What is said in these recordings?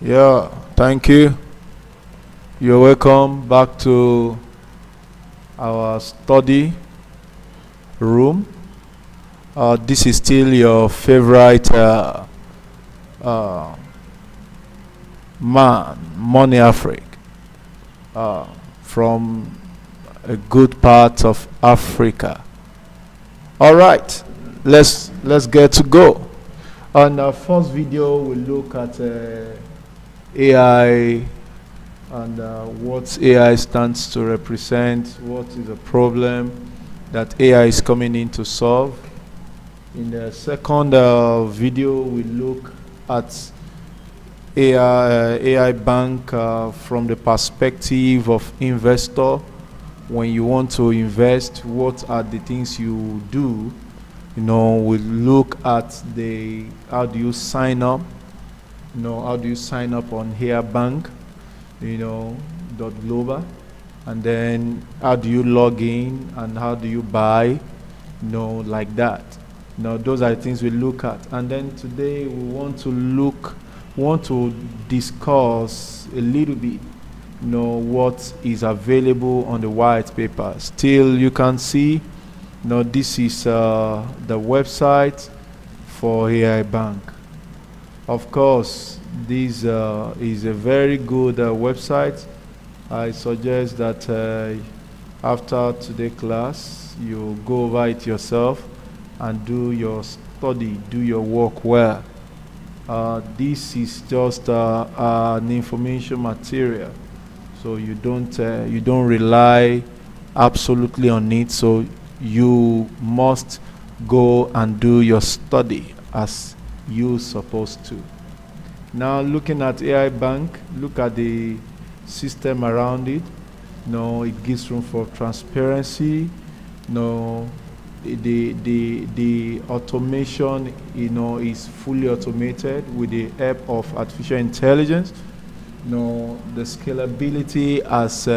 Yeah, thank you. You're welcome back to our study room. This is still your favorite uh, man, moneyafric, from a good part of Africa. All right, let's get to go. On our first video, we look at AI and what AI stands to represent, what is the problem that AI is coming in to solve. In the second video, we look at AI bank from the perspective of investor. When you want to invest, what are the things you do? We look at how do you sign up? How do you sign up on AI bank? .global, and then how do you log in and how do you buy? Like that. Those are the things we look at. And then today we want to discuss a little bit what is available on the white paper. Still, you can see this is the website for AI bank. Of course, this is a very good website. I suggest that after today's class you go over it yourself and do your study, do your work well. This is just an information material, so you don't rely absolutely on it. So you must go and do your study as you're supposed to. Now, looking at AI bank, look at the system around it. It gives room for transparency. The automation is fully automated with the help of artificial intelligence. The scalability as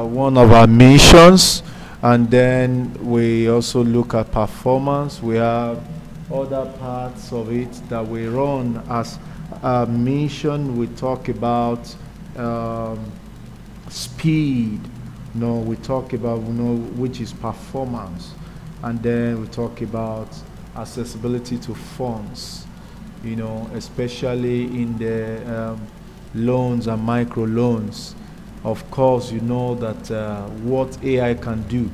one of our missions, and then we also look at performance. We have other parts of it that we run as a mission. We talk about speed. We talk about which is performance, and then we talk about accessibility to funds. Especially in the loans and micro loans. Of course, that what AI can do,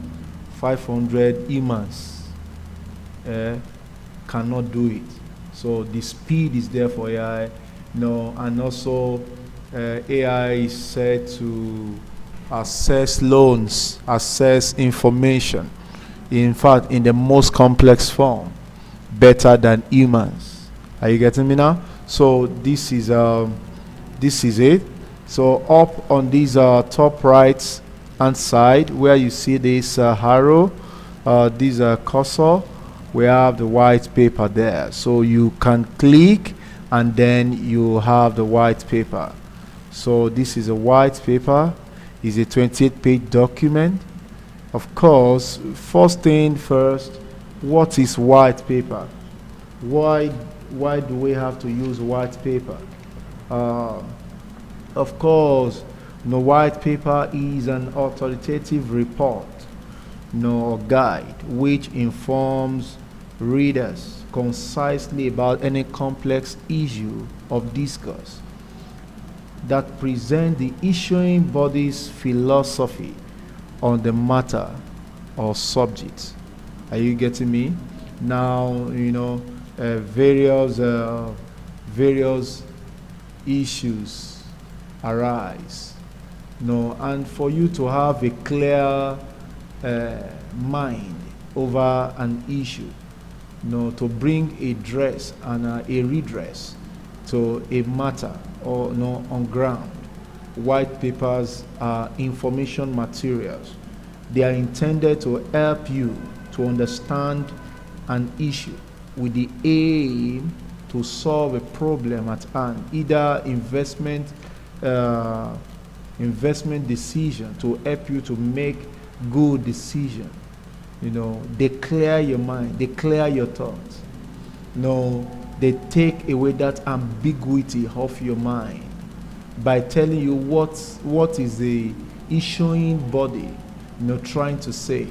500 humans cannot do it. So the speed is there for AI. And also AI is said to assess loans, assess information, in fact in the most complex form, better than humans. Are you getting me now? So this is it. So up on this top right hand side where you see this arrow, this cursor, we have the white paper there. So you can click and then you have the white paper. So this is a white paper. It's a 28-page document. Of course, first thing first, what is white paper? Why do we have to use white paper? Of course, white paper is an authoritative report, or guide which informs readers concisely about any complex issue of discourse that present the issuing body's philosophy on the matter or subject. Are you getting me? Now, various issues arise. And for you to have a clear mind over an issue, to bring a dress and a redress to a matter or on ground. White papers are information materials. They are intended to help you to understand an issue with the aim to solve a problem at hand, either investment decision, to help you to make good decision. They clear your mind, they clear your thoughts. they take away that ambiguity off your mind by telling you what is the issuing body, trying to say.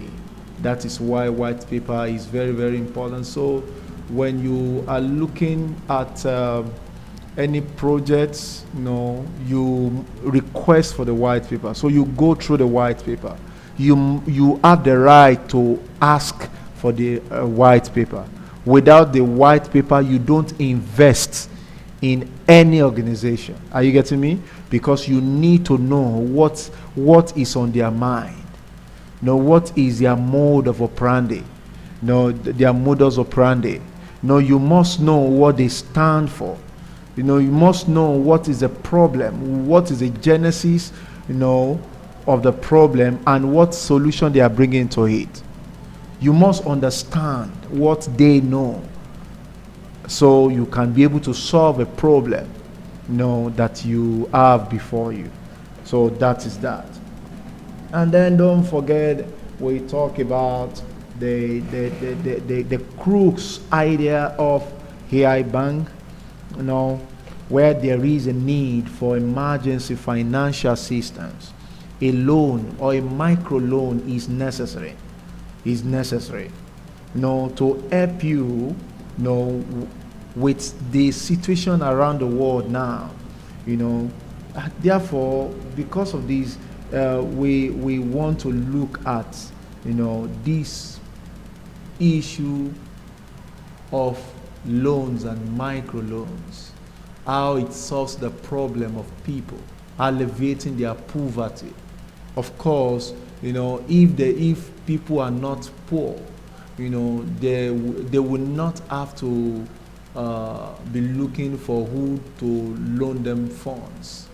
That is why white paper is very, very important. So when you are looking at any projects, you request for the white paper. So you go through the white paper. You have the right to ask for the white paper. Without the white paper, you don't invest in any organization. Are you getting me? Because you need to know what is on their mind. What is their mode of operandi. Their modus operandi. You must know what they stand for. You must know what is the problem, what is the genesis, of the problem, and what solution they are bringing to it. You must understand what they know, so you can be able to solve a problem, that you have before you. So that is that. And then don't forget, we talk about the crux idea of AI Bank, where there is a need for emergency financial assistance. A loan or a micro loan is necessary. To help you, with the situation around the world now, Therefore, because of this, we want to look at, this issue of loans and microloans, how it solves the problem of people, alleviating their poverty. Of course, if people are not poor, they will not have to be looking for who to loan them funds.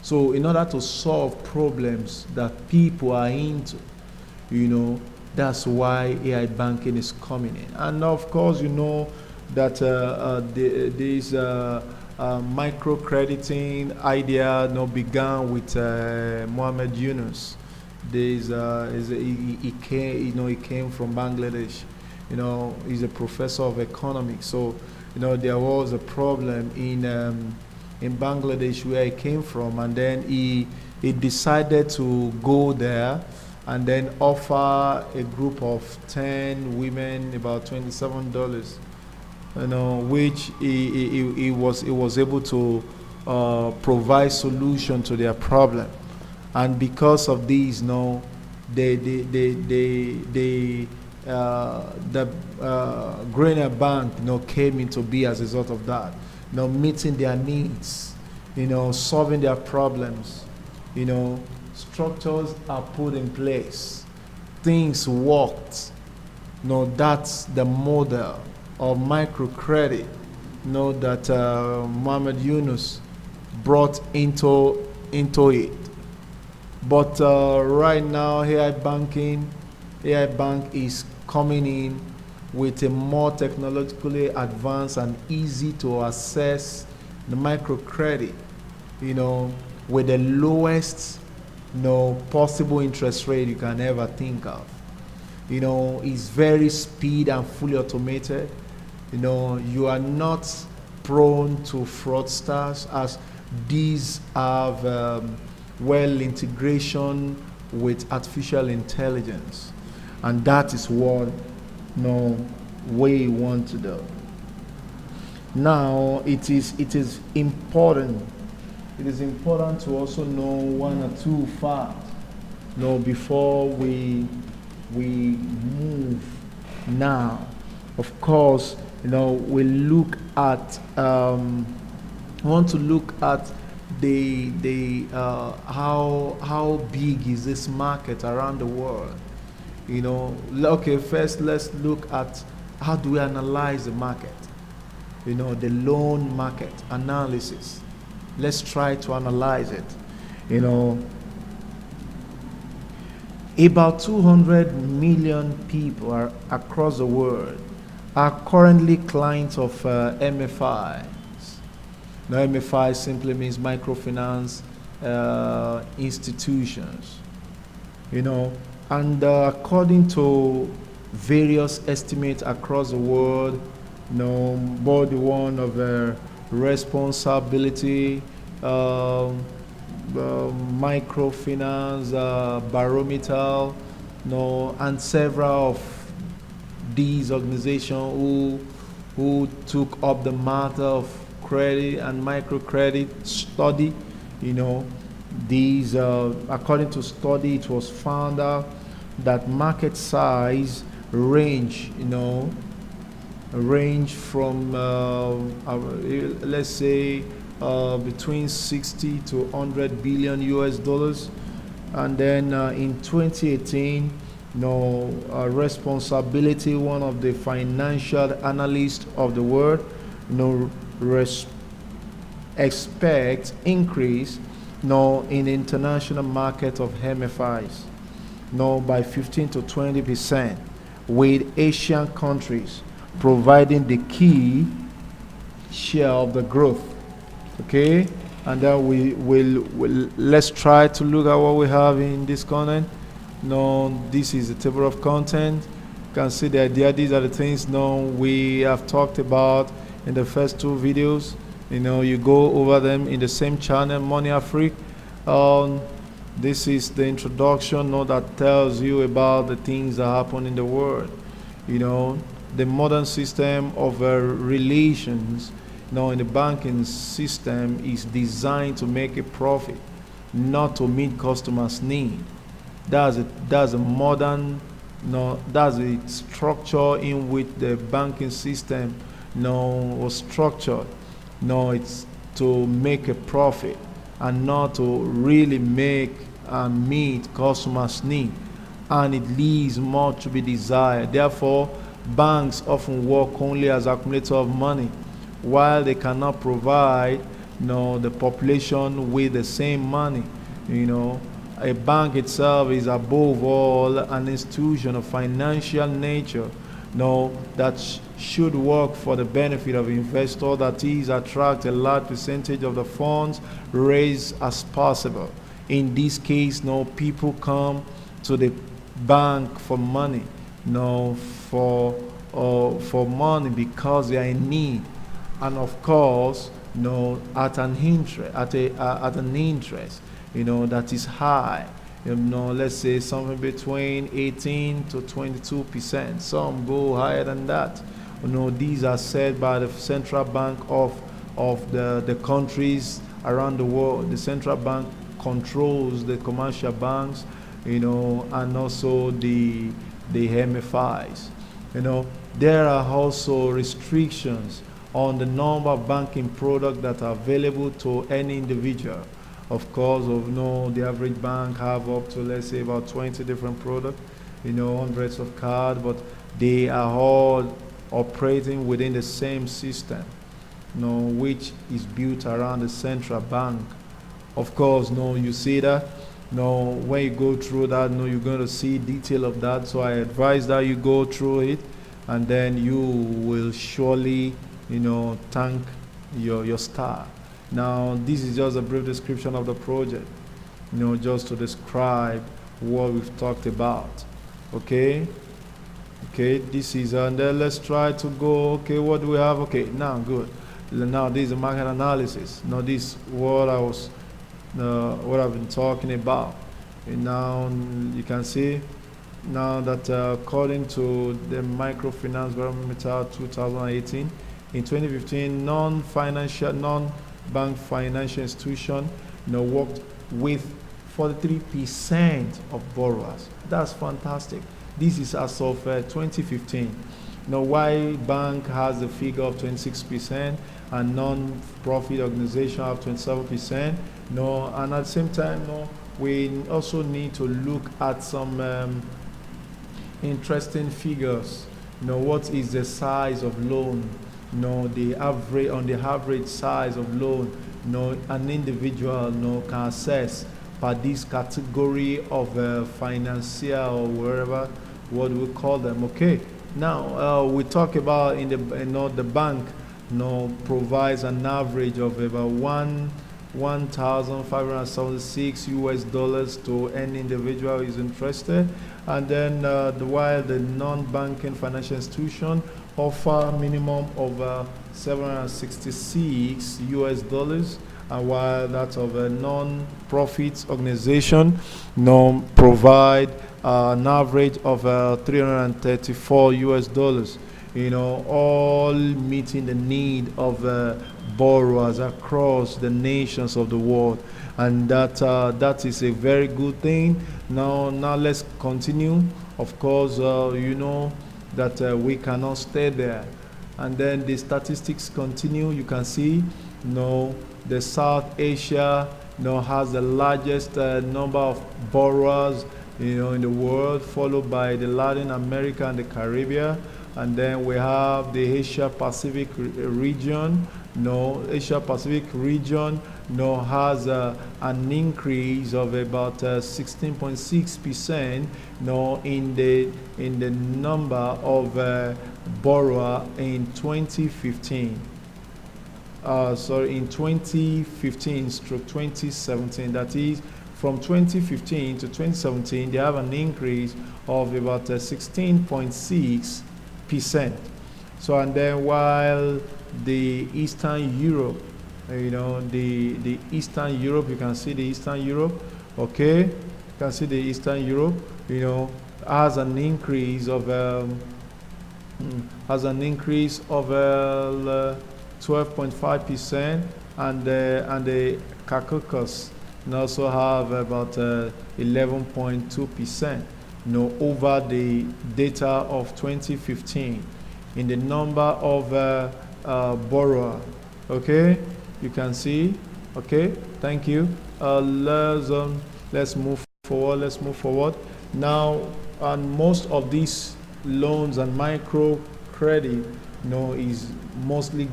So in order to solve problems that people are into, that's why AI banking is coming in. And of course, that this microcrediting idea began with Muhammad Yunus. He came from Bangladesh. He's a professor of economics. So there was a problem in Bangladesh where he came from, and then he decided to go there and then offer a group of 10 women about $27, which he was able to provide solution to their problem. And because of these, the Grainer Bank, came into being as a result of that. Meeting their needs, solving their problems, structures are put in place, things worked. That's the model of microcredit, that Muhammad Yunus brought into it. But right now, AI Bank is coming in with a more technologically advanced and easy to access the microcredit, with the lowest, possible interest rate you can ever think of. It's very speed and fully automated. You are not prone to fraudsters, as these have well integration with artificial intelligence, and that is what we want to do. Now it is important to also know one or two facts before we move. Now, of course, we look at want to look at the how big is this market around the world. Okay, first let's look at how do we analyze the market, the loan market analysis. Let's try to analyze it. About 200 million people across the world are currently clients of MFIs. Now, MFI simply means microfinance institutions. And according to various estimates across the world, body one of responsibility, microfinance, barometer, and several of these organizations who took up the matter of credit and microcredit study. These according to study, it was found out that market size range from let's say between 60 to 100 billion US dollars. And then in 2018, responsibility, one of the financial analysts of the world, expect increase in the international market of MFIs by 15 to 20%, with Asian countries providing the key share of the growth. Okay, and then let's try to look at what we have in this content. This is the table of content. You can see the idea. These are the things we have talked about in the first two videos. You go over them in the same channel, Money Afric. This is the introduction that tells you about the things that happen in the world. The modern system of relations in the banking system is designed to make a profit, not to meet customers' need. That's a modern, that's a structure in which the banking system was structured. It's to make a profit and not to really make and meet customers' need, and it leaves much to be desired. Therefore, banks often work only as accumulator of money, while they cannot provide the population with the same money. A bank itself is above all an institution of financial nature that should work for the benefit of investors, that is, attract a large percentage of the funds raised as possible. In this case, people come to the bank for money, for money because they are in need, and of course, at an interest, that is high. Let's say something between 18 to 22%. Some go higher than that. These are set by the central bank of the countries around the world. The central bank controls the commercial banks, and also the MFIs. There are also restrictions on the number of banking products that are available to any individual. Of course, the average bank have up to, let's say, about 20 different products, hundreds of cards, but they are all operating within the same system, which is built around the central bank. Of course, you see that. When you go through that, you're going to see detail of that. So I advise that you go through it, and then you will surely, thank your star. Now, this is just a brief description of the project, just to describe what we've talked about. Okay, this is, and then let's try to go, what do we have? Okay, now, good. Now, this is the market analysis. Now, this is what what I've been talking about. And now, you can see now that according to the Microfinance Barometer 2018, in 2015, non-bank financial institution worked with 43% of borrowers. That's fantastic. This is as of 2015. Now, why bank has a figure of 26% and non-profit organization have 27%? And at the same time, we also need to look at some interesting figures. What is the size of loan? The average size of loan, an individual can assess per this category of financier or wherever, what we call them. Okay, now we talk about the bank provides an average of about $1,576 US to any individual who is interested, and then while the non-banking financial institution offer minimum of $766, and while that of a non-profit organization provide an average of $334, all meeting the need of borrowers across the nations of the world, and that is a very good thing. Now let's continue. Of course, that we cannot stay there. And then the statistics continue. You can see, the South Asia, has the largest number of borrowers, in the world, followed by the Latin America and the Caribbean. And then we have the Asia Pacific region. Asia Pacific region, has an increase of about 16.6%, in the number of borrower in 2015. In 2015/2017, that is from 2015 to 2017, they have an increase of about 16.6%. So, and then while the Eastern Europe, the Eastern Europe, you can see the Eastern Europe, okay? You can see the Eastern Europe, has an increase of 12.5%, and the Caucasus also have about 11.2%, over the data of 2015 in the number of borrower. Okay, you can see. Okay, thank you. Let's move forward. Now, and most of these loans and micro credit, was mostly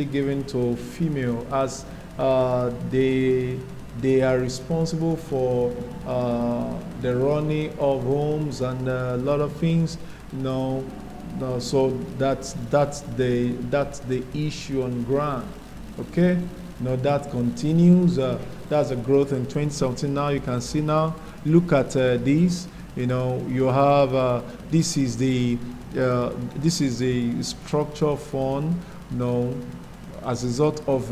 given to female, as they are responsible for the running of homes and a lot of things. So that's the issue on ground. Okay, that continues. That's a growth in 2017. Now you can see. Now look at this. You have this is the structure fund. As a result of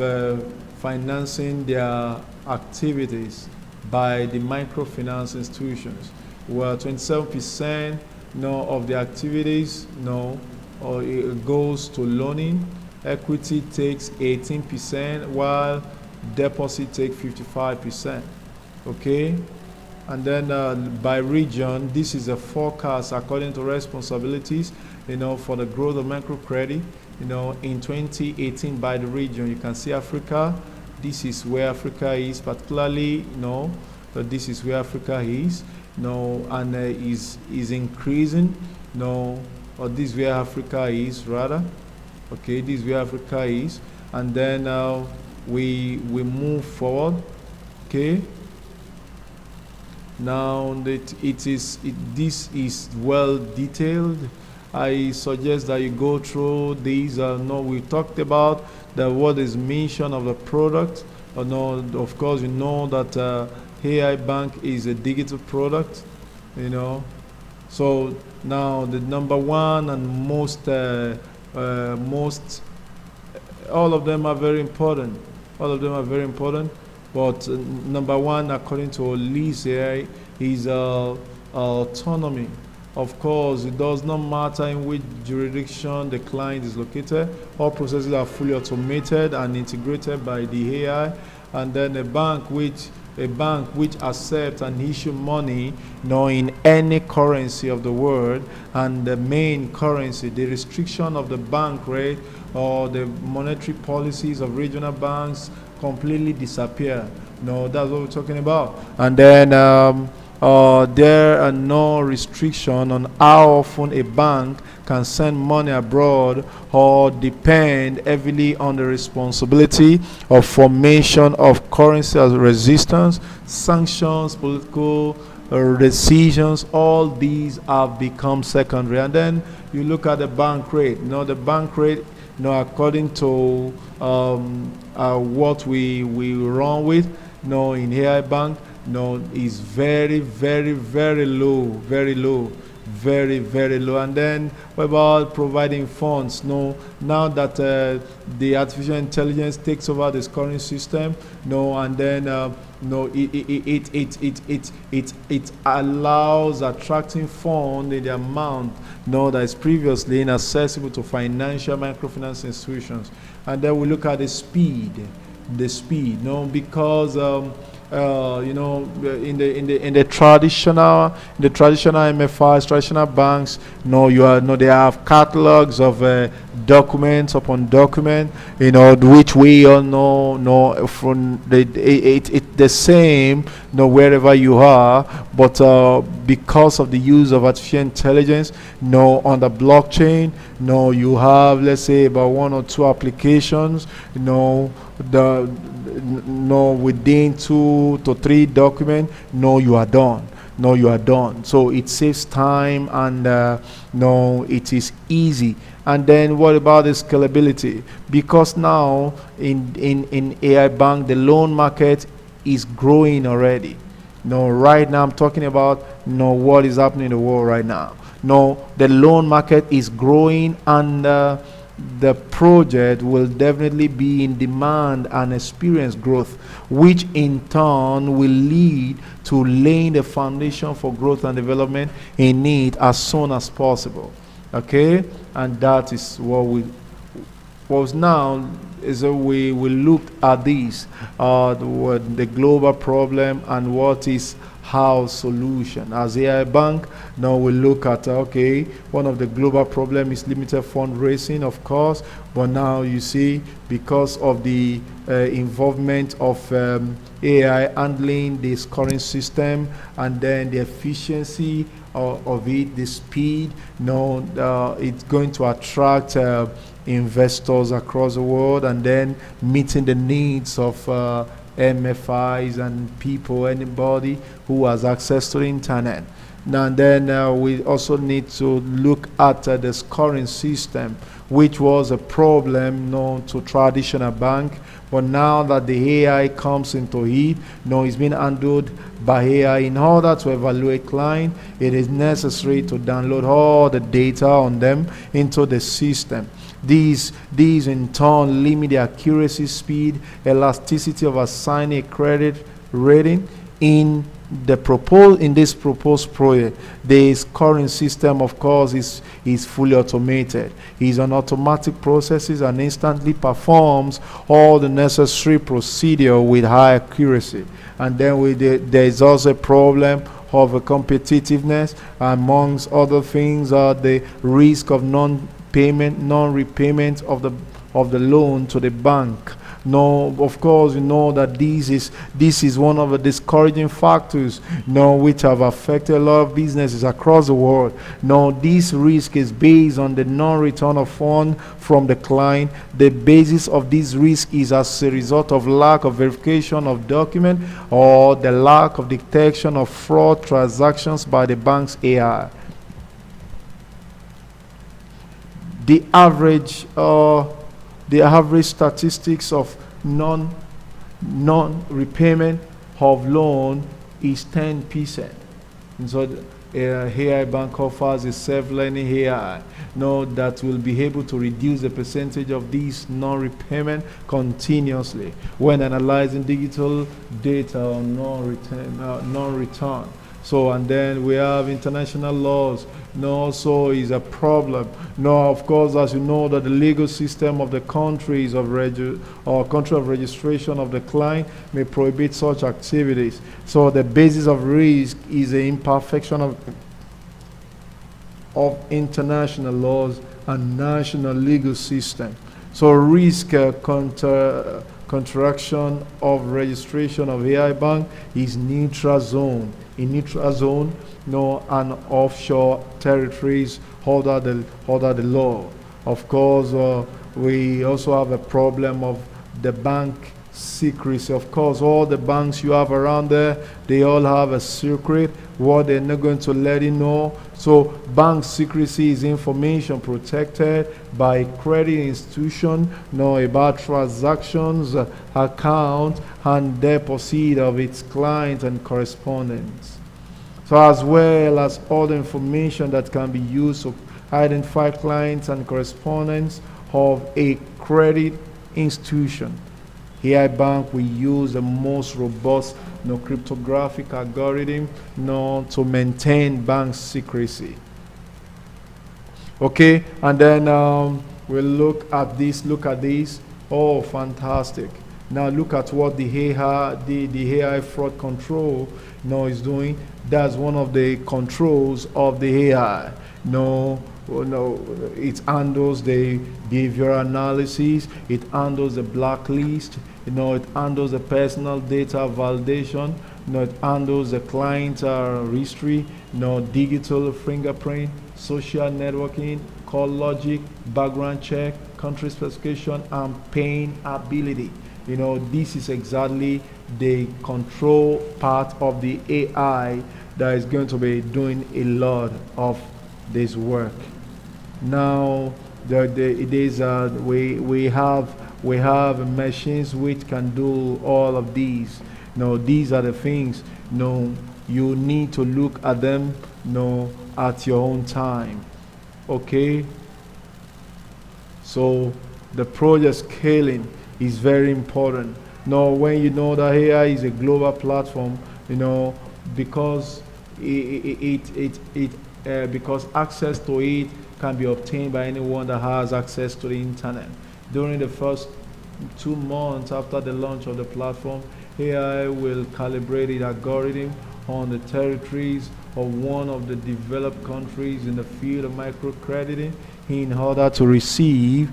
financing their activities by the microfinance institutions, where 27% of the activities it goes to loaning. Equity takes 18%, while deposit takes 55%. Okay, and then by region, this is a forecast according to responsibilities, for the growth of microcredit, in 2018 by the region. You can see Africa. This is where Africa is, particularly, this is where Africa is, and is increasing, or this is where Africa is, rather. Okay, this is where Africa is, and then we move forward. Okay. Now that this is well detailed, I suggest that you go through these. We talked about what is mission of the product. Of course, that AI Bank is a digital product. So now the number one and most, all of them are very important. But number one, according to Lee's AI, is autonomy. Of course, it does not matter in which jurisdiction the client is located. All processes are fully automated and integrated by the AI. And then a bank which accepts and issue money, in any currency of the world, and the main currency, the restriction of the bank rate or the monetary policies of regional banks completely disappear. That's what we're talking about. And then there are no restriction on how often a bank can send money abroad, or depend heavily on the responsibility of formation of currency as resistance, sanctions, political decisions. All these have become secondary. And then you look at the bank rate. The bank rate, according to what we run with, in AI Bank, is very, very, very low, very low. very, very low. And then what about providing funds? No, now that the artificial intelligence takes over the scoring system, no, and then no, it allows attracting funds in the amount no that is previously inaccessible to financial microfinance institutions. And then we look at the speed, no, because in the traditional MFIs, traditional banks, they have catalogs of documents upon document, which we all know from the same, wherever you are, but because of the use of artificial intelligence, on the blockchain, you have, let's say, about 1 or 2 applications, within 2 to 3 documents, you are done. So it saves time, and it is easy. And then what about the scalability? Because now in AI Bank, the loan market is growing already. Right now I'm talking about what is happening in the world right now. The loan market is growing, and the project will definitely be in demand and experience growth, which in turn will lead to laying the foundation for growth and development in it as soon as possible. Okay, and that is what we was now is that we will look at this the global problem and what is how solution. As AI Bank, now we look at one of the global problem is limited fundraising, of course, but now you see, because of the involvement of AI handling the scoring system, and then the efficiency of it, the speed, it's going to attract investors across the world, and then meeting the needs of MFIs and people, anybody who has access to the internet. Now and then we also need to look at the scoring system, which was a problem to traditional bank, but now that the AI comes into it, it's been handled by AI. In order to evaluate client, it is necessary to download all the data on them into the system. These in turn limit the accuracy, speed, elasticity of assigning a credit rating. In this proposed project, the scoring system, of course, is fully automated. It's an automatic processes and instantly performs all the necessary procedure with high accuracy. And then there is also a problem of competitiveness, amongst other things, the risk of non-repayment of the loan to the bank. Of course, that this is one of the discouraging factors, which have affected a lot of businesses across the world. This risk is based on the non-return of funds from the client. The basis of this risk is as a result of lack of verification of document, or the lack of detection of fraud transactions by the bank's AI. The average statistics of non-repayment of loan is 10%. And so AI Bank offers a self-learning AI that will be able to reduce the percentage of these non-repayment continuously when analyzing digital data on non-return. So, and then we have international laws. So is a problem. Of course, as you know, that the legal system of the countries of country of registration of the client may prohibit such activities. So the basis of risk is the imperfection of international laws and national legal system. So risk contraction of registration of AI Bank is neutral zone. In neutral zone, and offshore territories under the law. Of course, we also have a problem of the bank secrecy. Of course, all the banks you have around there, they all have a secret, what they're not going to let you know. So bank secrecy is information protected by credit institution, about transactions, account, and deposit of its clients and correspondence. So as well as all the information that can be used to identify clients and correspondents of a credit institution. AI Bank will use the most robust cryptographic algorithm to maintain bank secrecy. Okay, and then we'll look at this. Oh, fantastic. Now look at what the AI fraud control is doing. That's one of the controls of the AI. It handles the behavioral analysis, it handles the blacklist, it handles the personal data validation, it handles the client history, digital fingerprint, social networking, call logic, background check, country specification, and paying ability. This is exactly the control part of the AI that is going to be doing a lot of this work. Now, we have machines which can do all of these. These are the things. You need to look at them. At your own time. Okay. So the project scaling is very important. Now, when you know that AI is a global platform, because because access to it can be obtained by anyone that has access to the internet. During the first 2 months after the launch of the platform, AI will calibrate its algorithm on the territories of one of the developed countries in the field of microcrediting in order to receive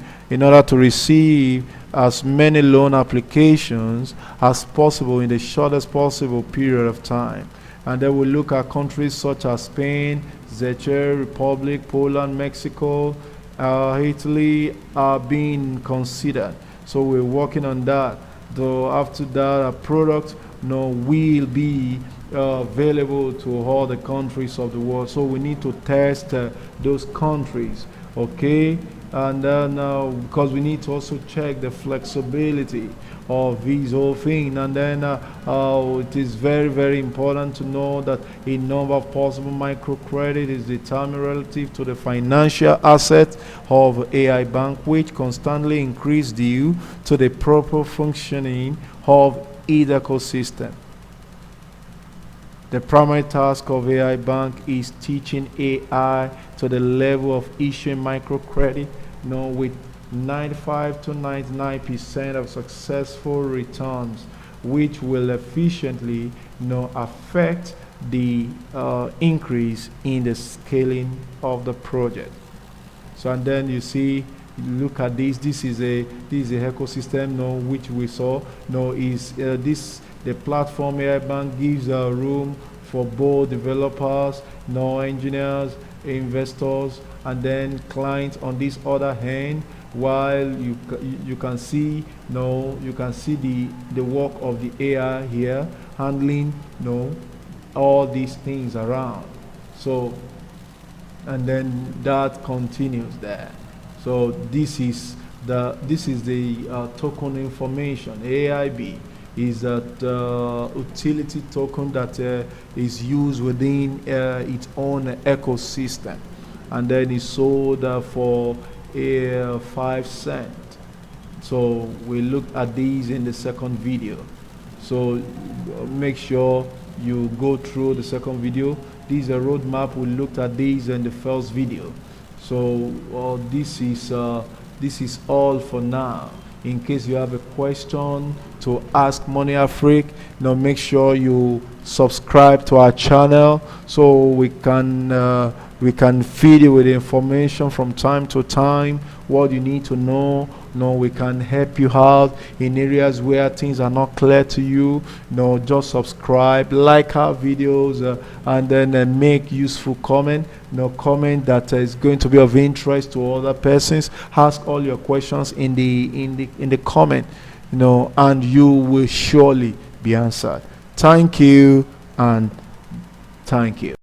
as many loan applications as possible in the shortest possible period of time. And then we look at countries such as Spain, Czech Republic, Poland, Mexico, Italy are being considered. So we're working on that. Though after that, a product will be available to all the countries of the world. So we need to test those countries, okay? And then because we need to also check the flexibility of this whole thing. And then it is very, very important to know that a number of possible microcredit is determined relative to the financial assets of AI Bank, which constantly increase due to the proper functioning of each ecosystem. The primary task of AI Bank is teaching AI to the level of issuing microcredit, with 95 to 99% of successful returns, which will efficiently affect the increase in the scaling of the project. So, and then you see, look at this. This is a ecosystem which we saw. The platform AI Bank gives room for both developers, engineers, investors, and then clients on this other hand. While you can see the work of the AI here handling all these things around. So, and then that continues there. So this is the token information. AIB is that utility token that is used within its own ecosystem, and then it's sold for 5 cents. So we looked at these in the second video. So make sure you go through the second video. This is a roadmap. We looked at these in the first video. So this is all for now. In case you have a question to ask Money Afric, make sure you subscribe to our channel so we can feed you with information from time to time, what you need to know. We can help you out in areas where things are not clear to you. Just subscribe, like our videos, and then make useful comment. Comment that is going to be of interest to other persons. Ask all your questions in the comment, and you will surely be answered. Thank you, and thank you.